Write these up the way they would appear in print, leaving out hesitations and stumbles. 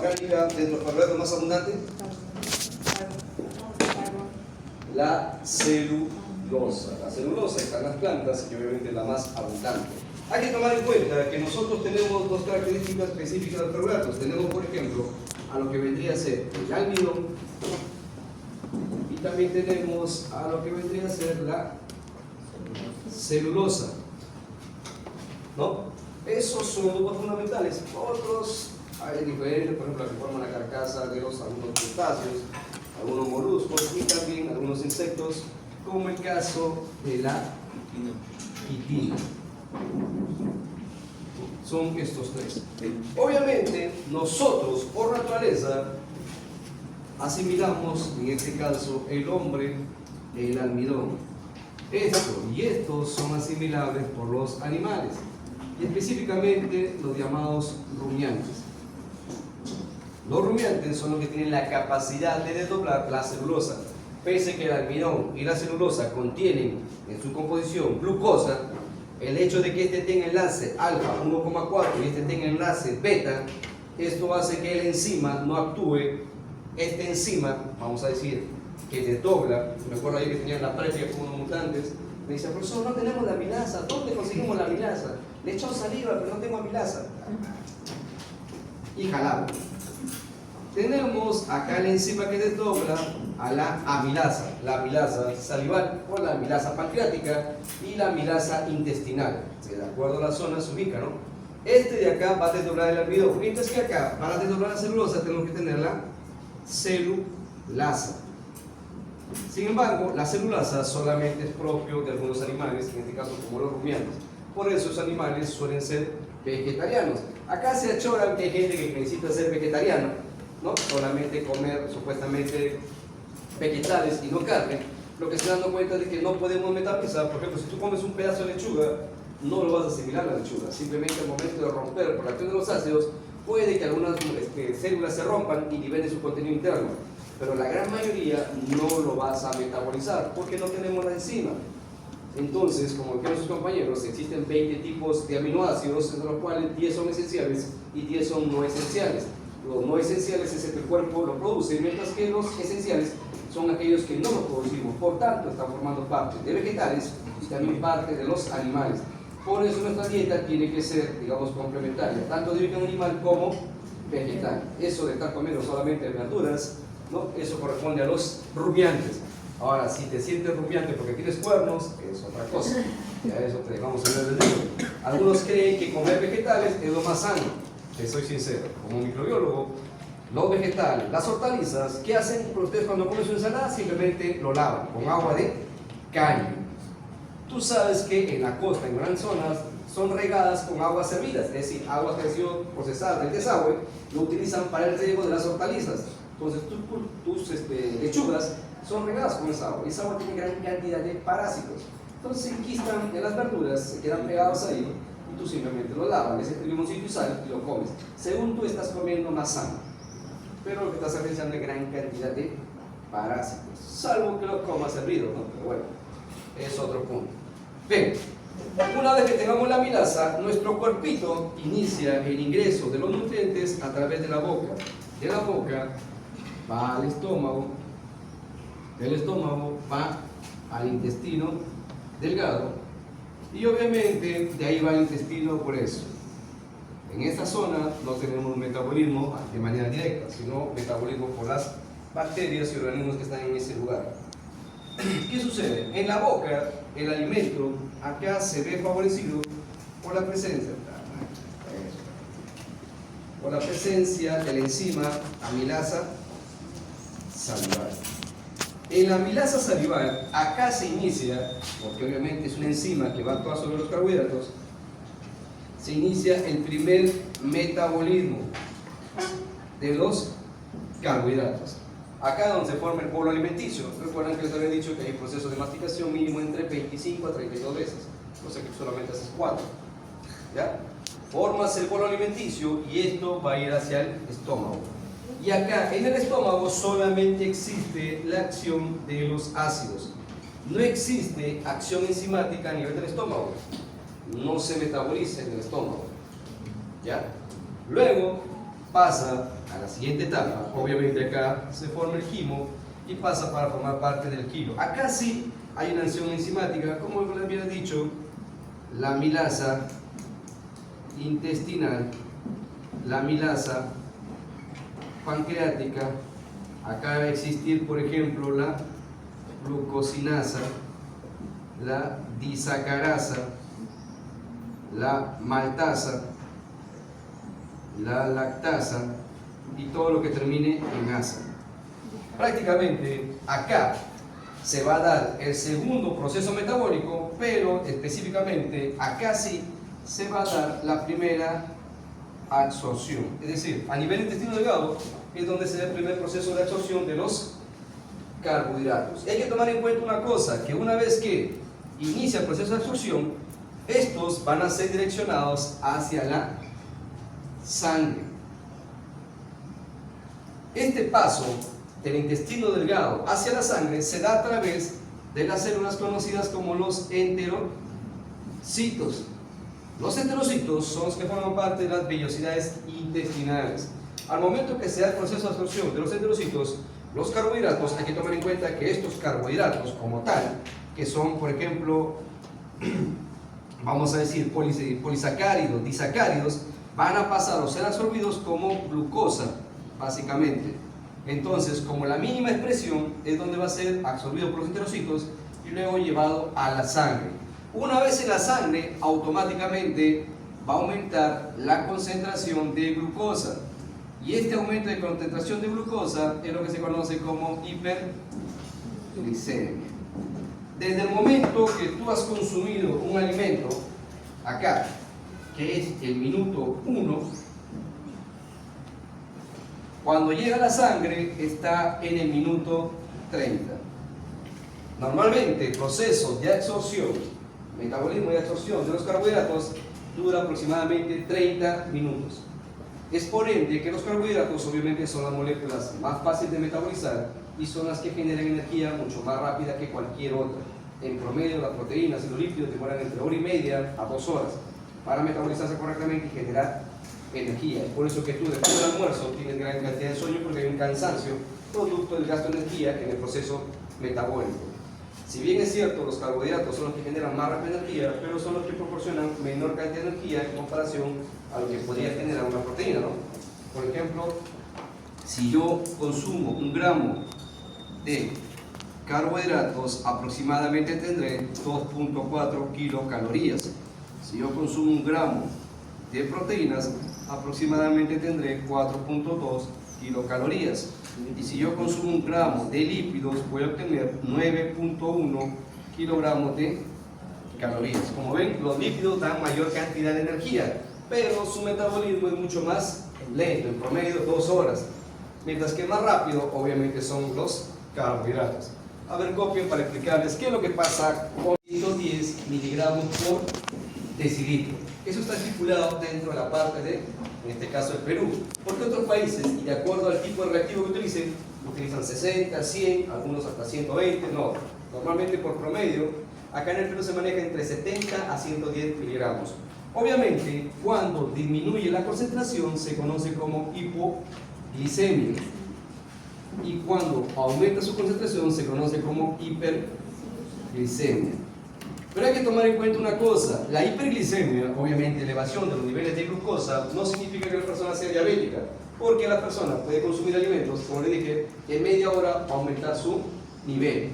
orgánica dentro de los carbohidratos más abundante? La celulosa. La celulosa está en las plantas y obviamente es la más abundante. Hay que tomar en cuenta que nosotros tenemos dos características específicas de los carbohidratos. Tenemos, por ejemplo, a lo que vendría a ser el almidón y también tenemos a lo que vendría a ser la celulosa, ¿no? Esos son grupos fundamentales. Otros hay diferentes, por ejemplo, la que forman la carcasa de algunos crustáceos, algunos moluscos y también algunos insectos, como el caso de la quitina. Son estos tres. Obviamente, nosotros, por naturaleza, asimilamos, en este caso, el hombre, el almidón. Esto y estos son asimilables por los animales, y específicamente los llamados rumiantes. Los rumiantes son los que tienen la capacidad de desdoblar la celulosa. Pese que el almidón y la celulosa contienen en su composición glucosa, el hecho de que este tenga enlace alfa 1,4 y este tenga enlace beta, esto hace que el enzima no actúe. Este enzima, vamos a decir, que desdobla. Me acuerdo ahí que tenían la previa con unos mutantes. Me dice, profesor, no tenemos la amilasa. ¿Dónde conseguimos la amilasa? Le he echado saliva, pero no tengo amilasa. Y jalamos. Tenemos acá la enzima que desdobla a la amilasa salival o la amilasa pancreática y la amilasa intestinal. De acuerdo a la zona se ubica, ¿no? Este de acá va a desdoblar el almidón, mientras que acá, para desdoblar la celulosa, tenemos que tener la celulasa. Sin embargo, la celulasa solamente es propio de algunos animales, en este caso como los rumiantes. Por eso esos animales suelen ser vegetarianos. Acá se achoran que hay gente que necesita ser vegetariano, ¿no? Solamente comer supuestamente vegetales y no carne. Lo que se dan cuenta de que no podemos metabolizar. Por ejemplo, si tú comes un pedazo de lechuga, no lo vas a asimilar la lechuga. Simplemente al momento de romper por la acción de los ácidos, puede que algunas células se rompan y liberen su contenido interno, pero la gran mayoría no lo vas a metabolizar porque no tenemos la enzima. Entonces, como dijeron sus compañeros, existen 20 tipos de aminoácidos, entre los cuales 10 son esenciales y 10 son no esenciales. Los no esenciales es el que el cuerpo lo produce, mientras que los esenciales son aquellos que no los producimos. Por tanto, están formando parte de vegetales y también parte de los animales. Por eso nuestra dieta tiene que ser, digamos, complementaria, tanto de origen animal como vegetal. Eso de estar comiendo solamente verduras, ¿no? Eso corresponde a los rumiantes. Ahora, si te sientes rumiante porque tienes cuernos, es otra cosa. Ya eso te dejamos en el libro. Algunos creen que comer vegetales es lo más sano. Te soy sincero, como microbiólogo, los vegetales, las hortalizas, ¿qué hacen ustedes cuando comen su ensalada? Simplemente lo lavan con agua de caña. Tú sabes que en la costa, en grandes zonas, son regadas con aguas hervidas, es decir, aguas que han sido procesadas del desagüe, lo utilizan para el riego de las hortalizas. Entonces tus lechugas son regadas con esa agua, y esa agua tiene gran cantidad de parásitos. Entonces se enquistan en las verduras, se quedan pegados ahí, y tú simplemente lo lavas, les echas limoncito y sal y lo comes. Según tú estás comiendo más sano, pero lo que estás realizando es gran cantidad de parásitos, salvo que lo comas hervido, ¿no? Pero bueno, es otro punto. Bien, una vez que tengamos la amilasa, nuestro cuerpito inicia el ingreso de los nutrientes a través de la boca. De la boca va al estómago, del estómago va al intestino delgado y obviamente de ahí va al intestino grueso. En esta zona no tenemos metabolismo de manera directa, sino metabolismo por las bacterias y organismos que están en ese lugar. ¿Qué sucede? En la boca, el alimento acá se ve favorecido por la presencia de la enzima amilasa salival. En la amilasa salival, acá se inicia, porque obviamente es una enzima que va a actuar sobre los carbohidratos, se inicia el primer metabolismo de los carbohidratos. Acá donde se forma el bolo alimenticio. Recuerdan que les había dicho que hay un proceso de masticación mínimo entre 25 a 32 veces, cosa que solamente haces 4. ¿Ya? Formas el bolo alimenticio y esto va a ir hacia el estómago. Y acá en el estómago solamente existe la acción de los ácidos. No existe acción enzimática a nivel del estómago. No se metaboliza en el estómago. ¿Ya? Luego pasa a la siguiente etapa. Obviamente acá se forma el quimo y pasa para formar parte del kilo. Acá sí hay una acción enzimática, como les había dicho, la amilasa intestinal, la amilasa pancreática. Acá va a existir, por ejemplo, la glucosinasa, la disacarasa, la maltasa, la lactasa y todo lo que termine en asa. Prácticamente acá se va a dar el segundo proceso metabólico, pero específicamente acá sí se va a dar la primera absorción. Es decir, a nivel intestino delgado es donde se da el primer proceso de absorción de los carbohidratos. Y hay que tomar en cuenta una cosa, que una vez que inicia el proceso de absorción, estos van a ser direccionados hacia la sangre. Este paso del intestino delgado hacia la sangre se da a través de las células conocidas como los enterocitos. Los enterocitos son los que forman parte de las vellosidades intestinales. Al momento que se da el proceso de absorción de los enterocitos, los carbohidratos, hay que tomar en cuenta que estos carbohidratos como tal, que son por ejemplo, vamos a decir polisacáridos, disacáridos, van a pasar o ser absorbidos como glucosa, básicamente. Entonces, como la mínima expresión es donde va a ser absorbido por los enterocitos y luego llevado a la sangre. Una vez en la sangre, automáticamente va a aumentar la concentración de glucosa. Y este aumento de concentración de glucosa es lo que se conoce como hiperglicemia. Desde el momento que tú has consumido un alimento, acá, que es el minuto 1, cuando llega a la sangre está en el minuto 30. Normalmente el proceso de absorción, metabolismo y absorción de los carbohidratos dura aproximadamente 30 minutos. Es por ende que los carbohidratos obviamente son las moléculas más fáciles de metabolizar y son las que generan energía mucho más rápida que cualquier otra. En promedio las proteínas y los lípidos demoran entre 1 hora y media a 2 horas para metabolizarse correctamente y generar energía. Es por eso que tú después del almuerzo tienes gran cantidad de sueño, porque hay un cansancio producto del gasto de energía en el proceso metabólico. Si bien es cierto, los carbohidratos son los que generan más rápida energía, pero son los que proporcionan menor cantidad de energía en comparación a lo que podría generar una proteína, ¿no? Por ejemplo, si yo consumo 1 gramo de carbohidratos, aproximadamente tendré 2.4 kilocalorías. Si yo consumo 1 gramo de proteínas, aproximadamente tendré 4.2 kilocalorías. Y si yo consumo 1 gramo de lípidos, voy a obtener 9.1 kilogramos de calorías. Como ven, los lípidos dan mayor cantidad de energía, pero su metabolismo es mucho más lento, en promedio 2 horas. Mientras que más rápido, obviamente, son los carbohidratos. A ver, copien para explicarles qué es lo que pasa con 110 miligramos por decilitro. Eso está estipulado dentro de la parte de, en este caso, el Perú. Porque otros países, y de acuerdo al tipo de reactivo que utilicen, utilizan 60, 100, algunos hasta 120, no. Normalmente por promedio, acá en el Perú se maneja entre 70 a 110 miligramos. Obviamente, cuando disminuye la concentración, se conoce como hipoglicemia. Y cuando aumenta su concentración, se conoce como hiperglicemia. Pero hay que tomar en cuenta una cosa, la hiperglicemia, obviamente elevación de los niveles de glucosa, no significa que la persona sea diabética, porque la persona puede consumir alimentos, como le dije, en media hora aumentar su nivel.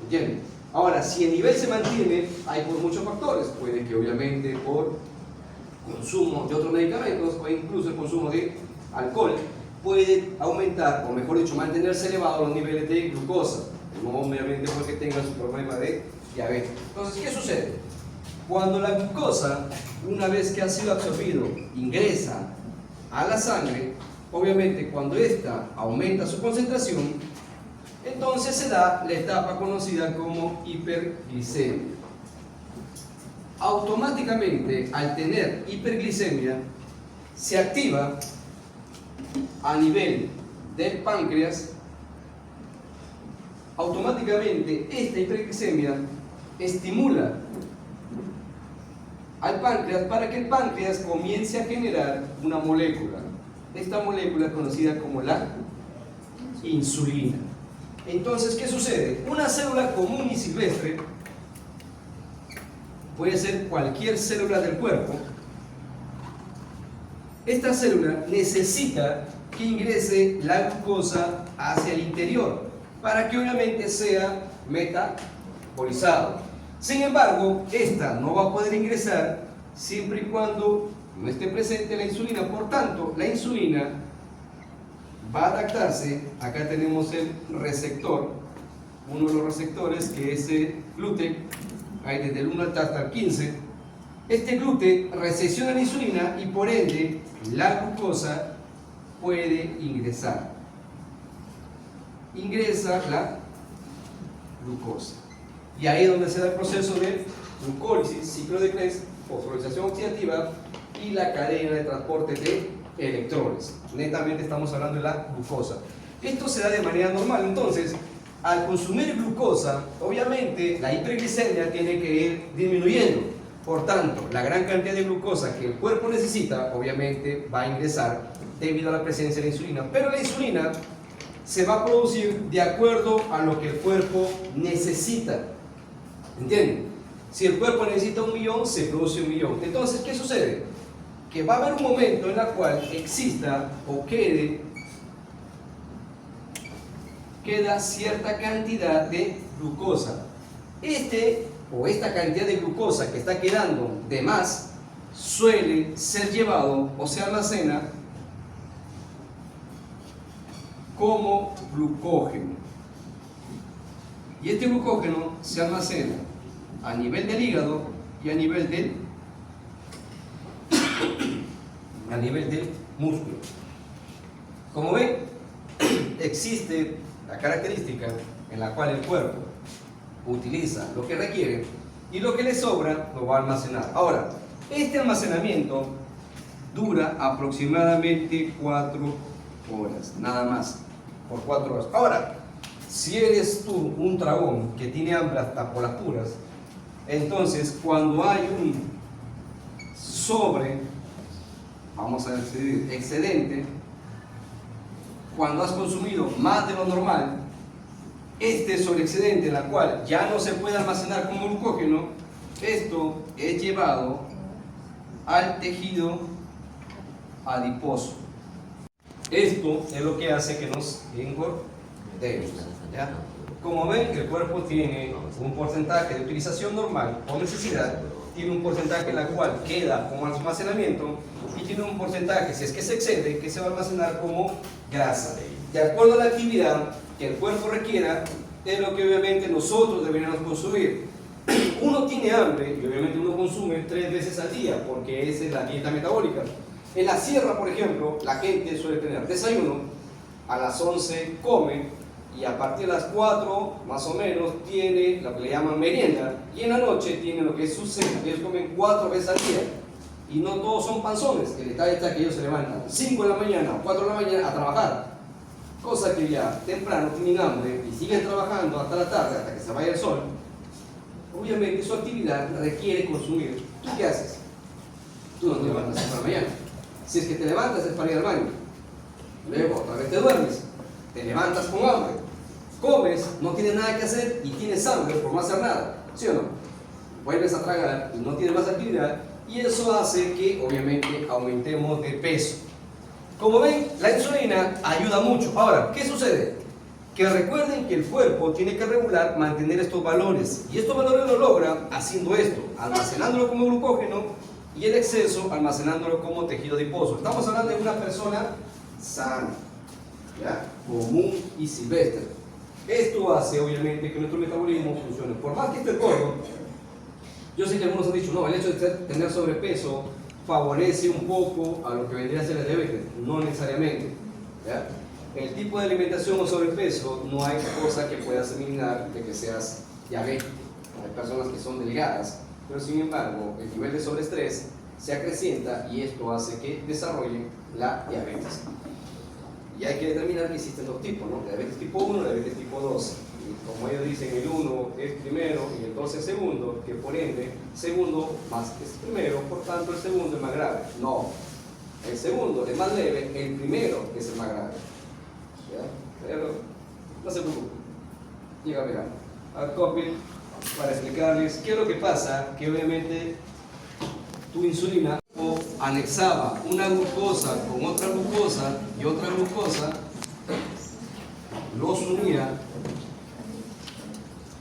¿Entienden? Ahora, si el nivel se mantiene, hay por muchos factores, puede que obviamente por consumo de otros medicamentos o incluso el consumo de alcohol, puede aumentar, o mejor dicho, mantenerse elevados los niveles de glucosa, no obviamente porque tenga su problema de diabetes. Entonces, ¿qué sucede? Cuando la glucosa, una vez que ha sido absorbido, ingresa a la sangre, obviamente cuando ésta aumenta su concentración, entonces se da la etapa conocida como hiperglicemia. Automáticamente, al tener hiperglicemia, se activa a nivel del páncreas. Automáticamente esta hiperglicemia estimula al páncreas para que el páncreas comience a generar una molécula. esta molécula conocida como la insulina. Entonces, ¿qué sucede? Una célula común y silvestre puede ser cualquier célula del cuerpo. Esta célula necesita que ingrese la glucosa hacia el interior para que obviamente sea metabolizado. Sin embargo, esta no va a poder ingresar siempre y cuando no esté presente la insulina. Por tanto, la insulina va a adaptarse. Acá tenemos el receptor, uno de los receptores que es el gluten, hay desde el 1 hasta el 15. Este gluten recepciona la insulina y por ende la glucosa puede ingresar. Ingresa la glucosa. Y ahí es donde se da el proceso de glucólisis, ciclo de Krebs, fosforilación oxidativa y la cadena de transporte de electrones. Netamente estamos hablando de la glucosa. Esto se da de manera normal. Entonces, al consumir glucosa, obviamente la hiperglicemia tiene que ir disminuyendo. Por tanto, la gran cantidad de glucosa que el cuerpo necesita, obviamente va a ingresar debido a la presencia de la insulina. Pero la insulina se va a producir de acuerdo a lo que el cuerpo necesita. ¿Entienden? Si el cuerpo necesita 1 millón, se produce 1 millón. Entonces, ¿qué sucede? Que va a haber un momento en el cual exista o queda cierta cantidad de glucosa. Esta cantidad de glucosa que está quedando de más suele ser llevado o se almacena como glucógeno. Y este glucógeno se almacena a nivel del hígado y a nivel del músculo. Como ven, existe la característica en la cual el cuerpo utiliza lo que requiere y lo que le sobra lo va a almacenar. Ahora, este almacenamiento dura aproximadamente 4 horas, nada más, por 4 horas. Ahora, si eres tú un dragón que tiene hambre hasta por las puras, entonces cuando hay un vamos a decir, excedente, cuando has consumido más de lo normal, este sobreexcedente, en la cual ya no se puede almacenar como glucógeno, esto es llevado al tejido adiposo. Esto es lo que hace que nos engordemos, ¿ya? Como ven, el cuerpo tiene un porcentaje de utilización normal o necesidad, tiene un porcentaje en la cual queda como almacenamiento y tiene un porcentaje, si es que se excede, que se va a almacenar como grasa. De acuerdo a la actividad que el cuerpo requiera, es lo que obviamente nosotros deberíamos consumir. Uno tiene hambre y obviamente uno consume 3 veces al día porque esa es la dieta metabólica. En la sierra, por ejemplo, la gente suele tener desayuno, a las 11 come y a partir de las 4 más o menos tiene lo que le llaman merienda y en la noche tiene lo que es su cena. Ellos comen 4 veces al día y no todos son panzones. El detalle está que ellos se levantan 5 de la mañana o 4 de la mañana a trabajar, cosa que ya temprano tienen hambre y siguen trabajando hasta la tarde, hasta que se vaya el sol. Obviamente su actividad requiere consumir. ¿Tú qué haces? Tú no te levantas para la mañana. Si es que te levantas es para ir al baño, luego otra vez te duermes, te levantas con hambre, comes, no tienes nada que hacer y tienes hambre por no hacer nada, ¿sí o no? Vuelves a tragar y no tienes más actividad y eso hace que obviamente aumentemos de peso. Como ven, la insulina ayuda mucho. Ahora, ¿qué sucede? Que recuerden que el cuerpo tiene que regular, mantener estos valores y estos valores lo logra haciendo esto, almacenándolo como glucógeno y el exceso almacenándolo como tejido adiposo. Estamos hablando de una persona sana, ¿ya? Común y silvestre. Esto hace obviamente que nuestro metabolismo funcione. Por más que esté gordo, yo sé que algunos han dicho, no, el hecho de tener sobrepeso favorece un poco a lo que vendría a ser el diabetes. No necesariamente, ¿ya? El tipo de alimentación o sobrepeso no hay cosa que puedas eliminar de que seas diabético. Hay personas que son delgadas, pero sin embargo el nivel de sobreestrés se acrecienta y esto hace que desarrollen la diabetes. Y hay que determinar que existen 2 tipos, ¿no? Diabetes tipo 1 y diabetes tipo 2. Y como ellos dicen, el 1 es primero y el 2 es segundo, que por ende, segundo más que es primero, por tanto el segundo es más grave. No. el segundo es más leve, el primero es el más grave. ¿Ya? Pero no se preocupen. Llega a mirar. A copien para explicarles qué es lo que pasa, que obviamente tu insulina anexaba una glucosa con otra glucosa y otra glucosa, los unía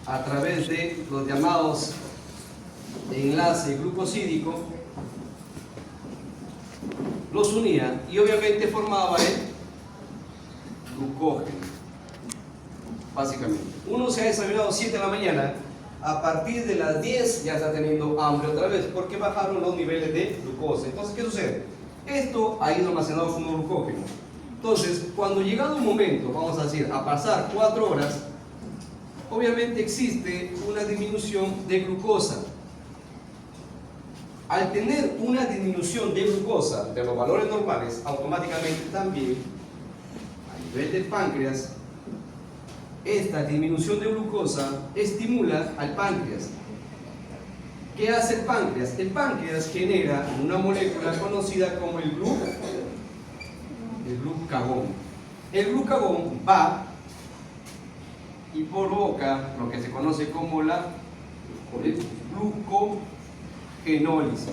a través de los llamados enlace glucosídico, los unía y obviamente formaba el glucógeno. Básicamente, uno se ha desayunado 7 de la mañana, a partir de las 10 ya está teniendo hambre otra vez porque bajaron los niveles de glucosa. Entonces, ¿qué sucede? Esto ha ido almacenado como glucógeno. Entonces, cuando llegado un momento, vamos a decir, a pasar 4 horas, obviamente existe una disminución de glucosa. Al tener una disminución de glucosa de los valores normales, automáticamente también, a nivel del páncreas, esta disminución de glucosa estimula al páncreas. ¿Qué hace el páncreas? El páncreas genera una molécula conocida como el glucagón. El glucagón va y provoca lo que se conoce como la glucogenólisis.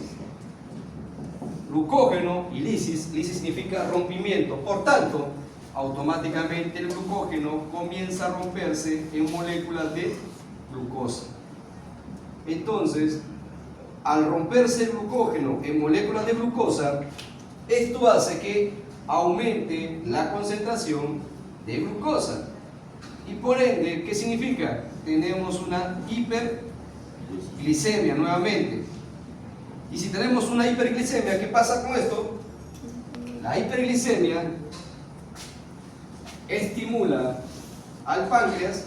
Glucógeno y lisis significa rompimiento. Por tanto, automáticamente el glucógeno comienza a romperse en moléculas de glucosa. Entonces, al romperse el glucógeno en moléculas de glucosa, esto hace que aumente la concentración de glucosa. Y por ende, ¿qué significa? Tenemos una hiperglicemia nuevamente. Y si tenemos una hiperglicemia, ¿qué pasa con esto? La hiperglicemia estimula al páncreas.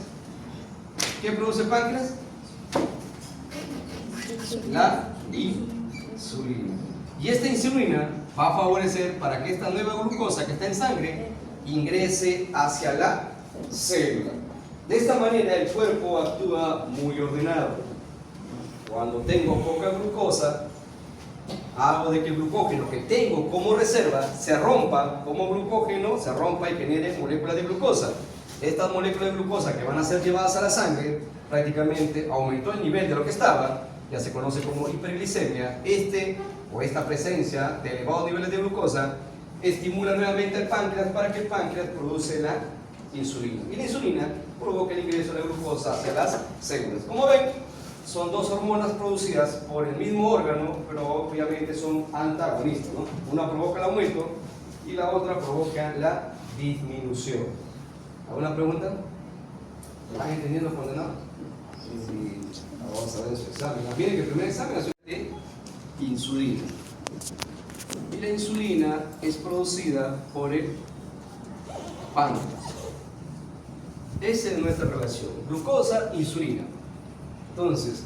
¿Qué produce el páncreas? La insulina. Y esta insulina va a favorecer para que esta nueva glucosa que está en sangre ingrese hacia la célula. De esta manera el cuerpo actúa muy ordenado. Cuando tengo poca glucosa, hago de que el glucógeno que tengo como reserva se rompa como glucógeno, se rompa y genere moléculas de glucosa. Estas moléculas de glucosa que van a ser llevadas a la sangre, prácticamente aumentó el nivel de lo que estaba, ya se conoce como hiperglicemia. Esta presencia de elevados niveles de glucosa estimula nuevamente al páncreas para que el páncreas produce la insulina. Y la insulina provoca el ingreso de glucosa hacia las células. Como ven, son dos hormonas producidas por el mismo órgano, pero obviamente son antagonistas, ¿no? Una provoca el aumento y la otra provoca la disminución. ¿Alguna pregunta? ¿Están entendiendo, condenado? Sí. Vamos a ver su examen. Miren que el primer examen es de insulina. Y la insulina es producida por el páncreas. Esa es nuestra relación. Glucosa, insulina. Entonces,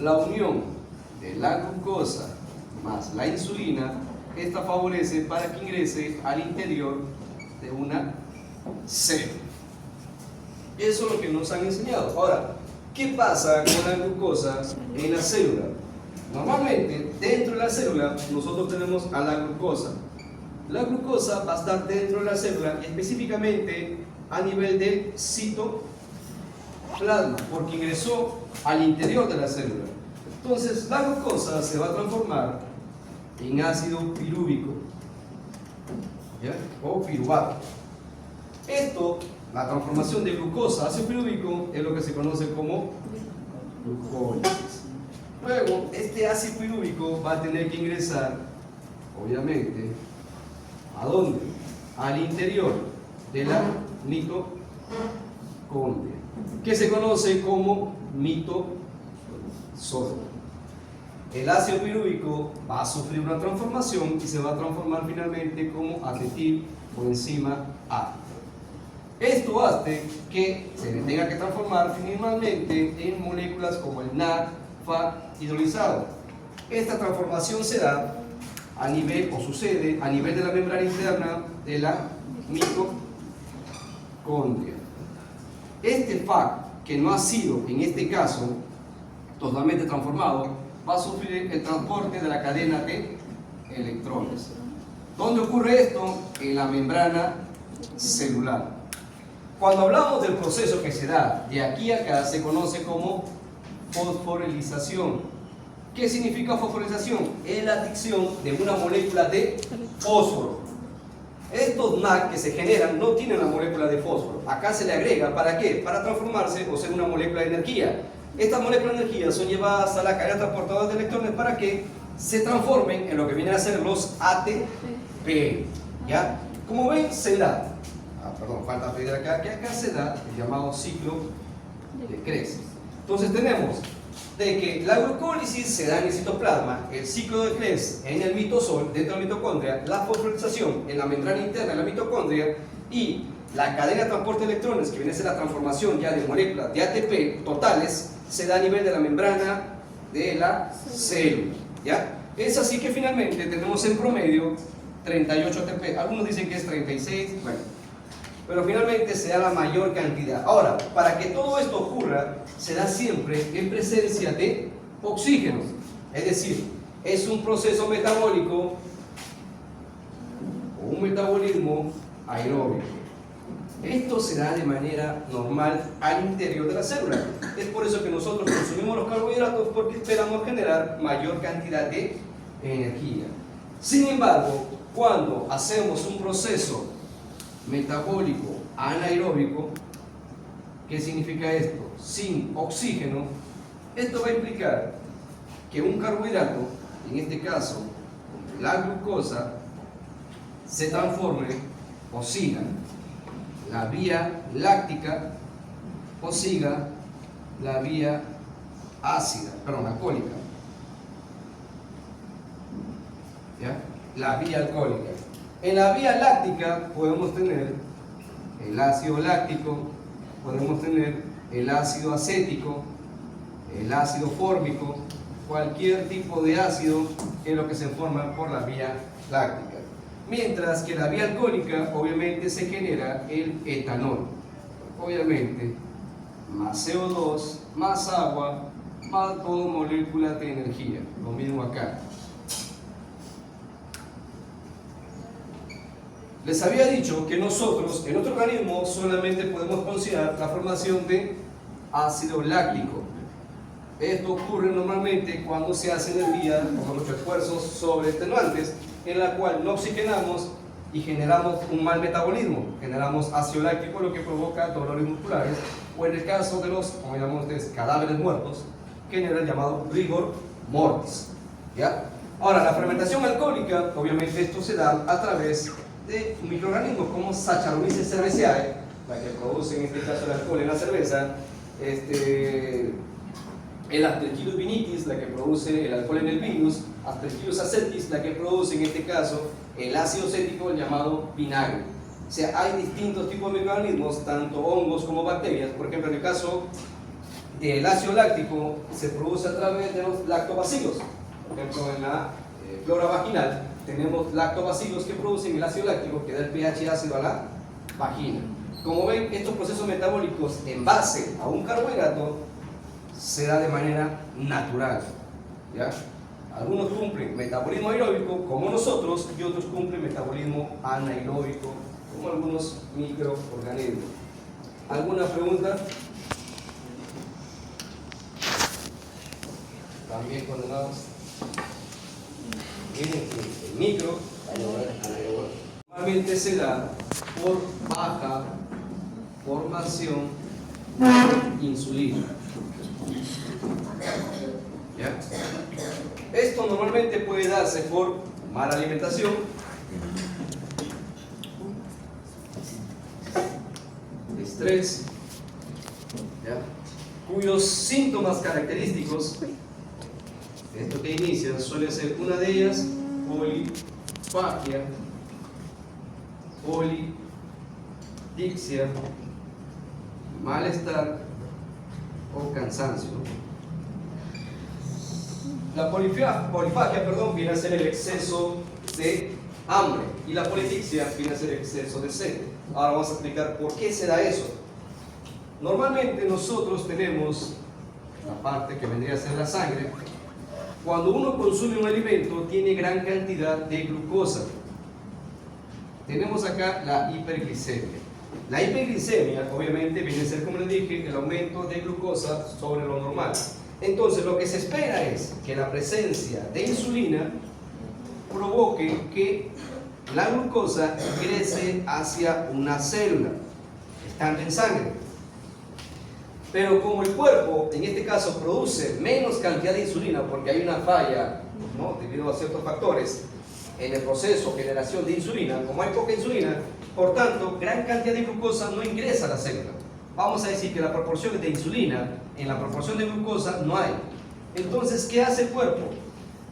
la unión de la glucosa más la insulina, esta favorece para que ingrese al interior de una célula. Eso es lo que nos han enseñado. Ahora, ¿qué pasa con la glucosa en la célula? Normalmente, dentro de la célula, nosotros tenemos a la glucosa. La glucosa va a estar dentro de la célula, específicamente a nivel del citoplasma, porque ingresó al interior de la célula. Entonces, la glucosa se va a transformar en ácido pirúvico, ¿ya? O piruvato. Esto, la transformación de glucosa a ácido pirúvico, es lo que se conoce como glucólisis. Luego, este ácido pirúvico va a tener que ingresar, obviamente, ¿a dónde? Al interior de la mitocondria, que se conoce como mitosol. El ácido pirúvico va a sufrir una transformación y se va a transformar finalmente como acetilcoenzima A. Esto hace que se le tenga que transformar finalmente en moléculas como el NAD-FA hidrolizado. Esta transformación se da a nivel, o sucede a nivel de la membrana interna de la mitocondria. Este FAC, que no ha sido en este caso totalmente transformado, va a sufrir el transporte de la cadena de electrones. ¿Dónde ocurre esto? En la membrana celular. Cuando hablamos del proceso que se da de aquí a acá, se conoce como fosforilización. ¿Qué significa fosforización? Es la adición de una molécula de fósforo. Estos NAC que se generan no tienen la molécula de fósforo. Acá se le agrega, ¿para qué? Para transformarse o ser una molécula de energía. Estas moléculas de energía son llevadas a la cadena transportadora de electrones para que se transformen en lo que vienen a ser los ATP. ¿Ya? Como ven, se da, falta pedir acá, que acá se da el llamado ciclo de Krebs. Entonces tenemos de que la glucólisis se da en el citoplasma, el ciclo de Krebs en el mitosol, dentro de la mitocondria, la fosforización en la membrana interna de la mitocondria y la cadena de transporte de electrones, que viene a ser la transformación ya de moléculas de ATP totales, se da a nivel de la membrana de la célula. ¿Ya? Es así que finalmente tenemos en promedio 38 ATP. Algunos dicen que es 36, bueno, pero finalmente se da la mayor cantidad. Ahora, para que todo esto ocurra, se da siempre en presencia de oxígeno. Es decir, es un proceso metabólico o un metabolismo aeróbico. Esto se da de manera normal al interior de la célula. Es por eso que nosotros consumimos los carbohidratos, porque esperamos generar mayor cantidad de energía. Sin embargo, cuando hacemos un proceso metabólico anaeróbico, ¿qué significa esto? Sin oxígeno, esto va a implicar que un carbohidrato, en este caso la glucosa, se transforme o siga la vía láctica o siga la vía ácida, perdón, alcohólica. ¿Ya? La vía alcohólica. En la vía láctica podemos tener el ácido láctico, podemos tener el ácido acético, el ácido fórmico, cualquier tipo de ácido que es lo que se forma por la vía láctica. Mientras que la vía alcohólica obviamente se genera el etanol. Obviamente, más CO2, más agua, más todo molécula de energía. Lo mismo acá. Les había dicho que nosotros, en nuestro organismo, solamente podemos considerar la formación de ácido láctico. Esto ocurre normalmente cuando se hace energía o con nuestros esfuerzos sobre extenuantes, en la cual no oxigenamos y generamos un mal metabolismo, generamos ácido láctico, lo que provoca dolores musculares, o en el caso de los, como llamamos ustedes, cadáveres muertos, genera el llamado rigor mortis. ¿Ya? Ahora, la fermentación alcohólica, obviamente esto se da a través de microorganismos como Saccharomyces cerevisiae, la que produce en este caso el alcohol en la cerveza, el Aspergillus vinitis, la que produce el alcohol en el vinus, Aspergillus acetis, la que produce en este caso el ácido acético, el llamado vinagre. O sea, hay distintos tipos de microorganismos, tanto hongos como bacterias. Por ejemplo, en el caso del ácido láctico, se produce a través de los lactobacilos. Por ejemplo, en la flora vaginal tenemos lactobacilos que producen el ácido láctico, que da el pH ácido a la vagina. Como ven, estos procesos metabólicos en base a un carbohidrato se da de manera natural. ¿Ya? Algunos cumplen metabolismo aeróbico, como nosotros, y otros cumplen metabolismo anaeróbico, como algunos microorganismos. ¿Alguna pregunta? También condenados. Miren que el micro normalmente se da por baja formación de insulina. ¿Ya? Esto normalmente puede darse por mala alimentación, estrés, ¿ya? Cuyos síntomas característicos, esto que inicia, suele ser una de ellas, polifagia, polidipsia, malestar o cansancio. La polifagia, viene a ser el exceso de hambre, y la polidipsia viene a ser el exceso de sed. Ahora vamos a explicar por qué se da eso. Normalmente nosotros tenemos la parte que vendría a ser la sangre. Cuando uno consume un alimento, tiene gran cantidad de glucosa. tenemos acá la hiperglicemia. La hiperglicemia, obviamente, viene a ser, como les dije, el aumento de glucosa sobre lo normal. Entonces, lo que se espera es que la presencia de insulina provoque que la glucosa ingrese hacia una célula, estando en sangre. Pero como el cuerpo, en este caso, produce menos cantidad de insulina porque hay una falla, ¿no?, debido a ciertos factores en el proceso de generación de insulina, como hay poca insulina, por tanto, gran cantidad de glucosa no ingresa a la célula. Vamos a decir que la proporción de insulina en la proporción de glucosa no hay. Entonces, ¿qué hace el cuerpo?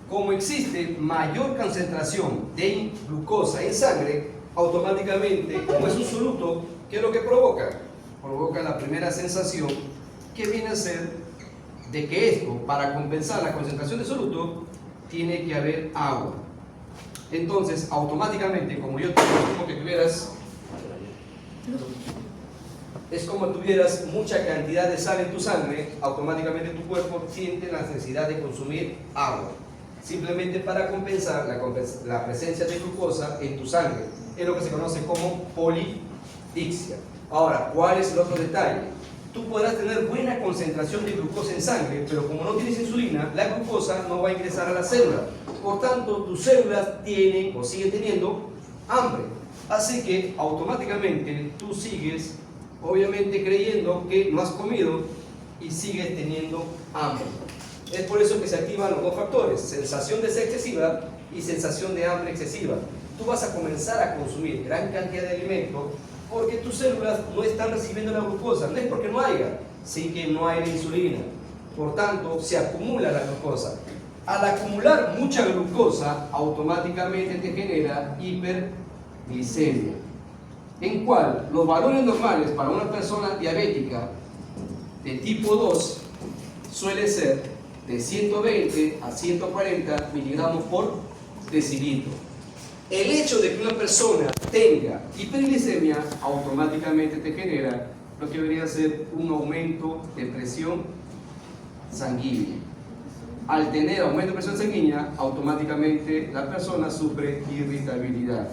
Como existe mayor concentración de glucosa en sangre, automáticamente, como es un soluto, ¿qué es lo que provoca? Provoca la primera sensación, que viene a ser de que esto, para compensar la concentración de soluto, tiene que haber agua. Entonces, automáticamente, como yo como que tuvieras, es como tuvieras mucha cantidad de sal en tu sangre, automáticamente tu cuerpo siente la necesidad de consumir agua, simplemente para compensar la presencia de glucosa en tu sangre. Es lo que se conoce como polidipsia. Ahora, ¿cuál es el otro detalle? Tú podrás tener buena concentración de glucosa en sangre, pero como no tienes insulina, la glucosa no va a ingresar a la célula. Por tanto, tus células tienen o siguen teniendo hambre. Así que automáticamente tú sigues, obviamente, creyendo que no has comido y sigues teniendo hambre. Es por eso que se activan los dos factores, sensación de sed excesiva y sensación de hambre excesiva. Tú vas a comenzar a consumir gran cantidad de alimento porque tus células no están recibiendo la glucosa. No es porque no haya, sí que no hay la insulina. Por tanto, se acumula la glucosa. Al acumular mucha glucosa, automáticamente te genera hiperglicemia, en cual los valores normales para una persona diabética de tipo 2 suele ser de 120 a 140 miligramos por decilitro. El hecho de que una persona tenga hiperglicemia automáticamente te genera lo que debería ser un aumento de presión sanguínea. Al tener aumento de presión sanguínea, automáticamente la persona sufre irritabilidad.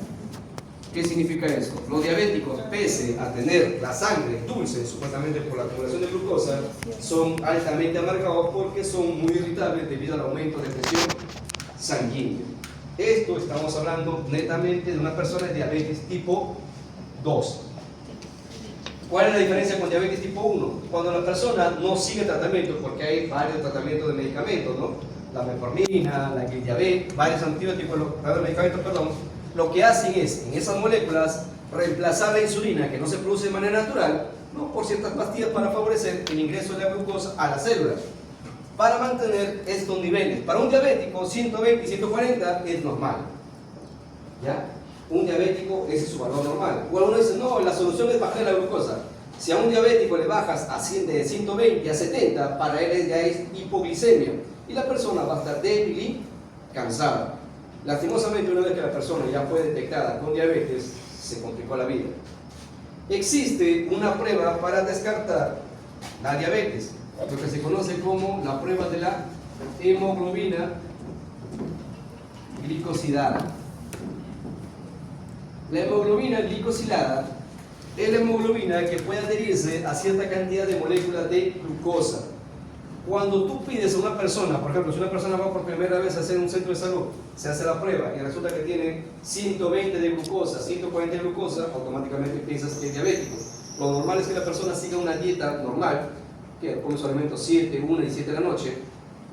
¿Qué significa eso? Los diabéticos, pese a tener la sangre dulce, supuestamente por la acumulación de glucosa, son altamente amargados porque son muy irritables debido al aumento de presión sanguínea. Esto estamos hablando netamente de una persona de diabetes tipo 2. ¿Cuál es la diferencia con diabetes tipo 1? Cuando la persona no sigue tratamiento, porque hay varios tratamientos de medicamentos, ¿no? La metformina, la glitavec, varios antibióticos, medicamentos, lo que hacen es, en esas moléculas, reemplazar la insulina que no se produce de manera natural, ¿no?, por ciertas pastillas para favorecer el ingreso de la glucosa a las células, para mantener estos niveles. Para un diabético, 120 y 140 es normal, ¿ya? Un diabético, ese es su valor normal. O uno dice, no, la solución es bajar la glucosa. Si a un diabético le bajas de 120 a 70, para él ya es hipoglicemia. Y la persona va a estar débil y cansada. Lastimosamente, una vez que la persona ya fue detectada con diabetes, se complicó la vida. Existe una prueba para descartar la diabetes, lo que se conoce como la prueba de la hemoglobina glicosilada. La hemoglobina glicosilada es la hemoglobina que puede adherirse a cierta cantidad de moléculas de glucosa. Cuando tú pides a una persona, por ejemplo, si una persona va por primera vez a hacer un centro de salud, se hace la prueba y resulta que tiene 120 de glucosa, 140 de glucosa, automáticamente piensas que es diabético. Lo normal es que la persona siga una dieta normal, que come sus alimentos 7, 1 y 7 de la noche,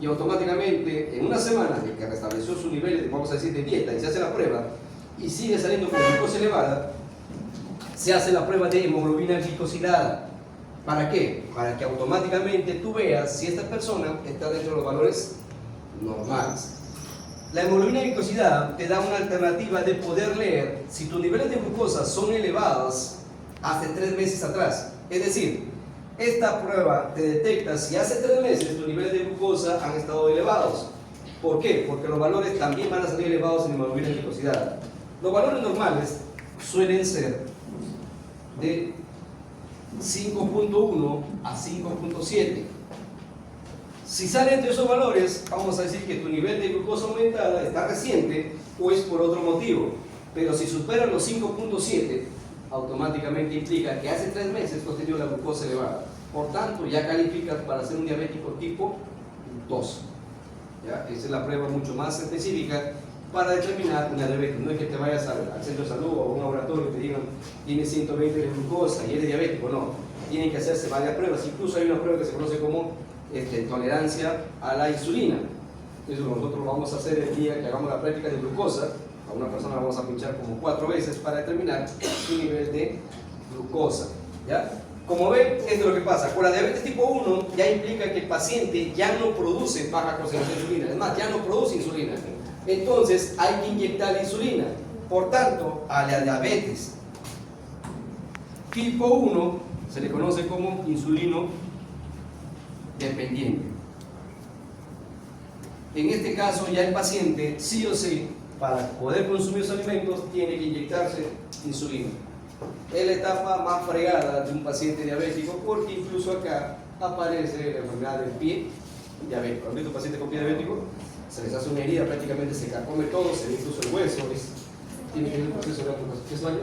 y automáticamente en una semana de que restableció su nivel, vamos a decir, de dieta, y se hace la prueba, y sigue saliendo con glucosa elevada, se hace la prueba de hemoglobina glicosilada. ¿Para qué? Para que automáticamente tú veas si esta persona está dentro de los valores normales. La hemoglobina glicosilada te da una alternativa de poder leer si tus niveles de glucosa son elevados hace 3 meses atrás. Es decir, esta prueba te detecta si hace 3 meses tus niveles de glucosa han estado elevados. ¿Por qué? Porque los valores también van a salir elevados en hemoglobina glicosilada. Los valores normales suelen ser de 5.1 a 5.7. Si sale entre esos valores, vamos a decir que tu nivel de glucosa aumentada está reciente o es por otro motivo. Pero si supera los 5.7, automáticamente implica que hace 3 meses tú has tenido la glucosa elevada. Por tanto, ya calificas para ser un diabético tipo 2. ¿Ya? Esa es la prueba mucho más específica para determinar una diabetes. No es que te vayas al centro de salud o a un laboratorio y te digan tienes 120 de glucosa y eres diabético. No, tienen que hacerse varias pruebas. Incluso hay una prueba que se conoce como tolerancia a la insulina. Entonces nosotros lo vamos a hacer el día que hagamos la práctica de glucosa. A una persona la vamos a pinchar como 4 veces para determinar su nivel de glucosa. ¿Ya? Como ven, esto es lo que pasa. Con la diabetes tipo 1 ya implica que el paciente ya no produce baja concentración de insulina. Es más, ya no produce insulina. Entonces hay que inyectar insulina. Por tanto, a la diabetes tipo 1 se le conoce como insulino dependiente. En este caso ya el paciente sí o sí, para poder consumir sus alimentos, tiene que inyectarse insulina. Es la etapa más fregada de un paciente diabético, porque incluso acá aparece la enfermedad del pie diabético. ¿Han visto un paciente con pie diabético? Se les hace una herida, prácticamente se carcome todo, se ve incluso el hueso, tiene que ir un proceso de otro. ¿Qué es Vaya?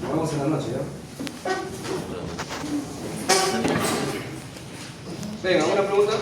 Nos vemos en la noche, ¿ya? Venga, ¿una pregunta?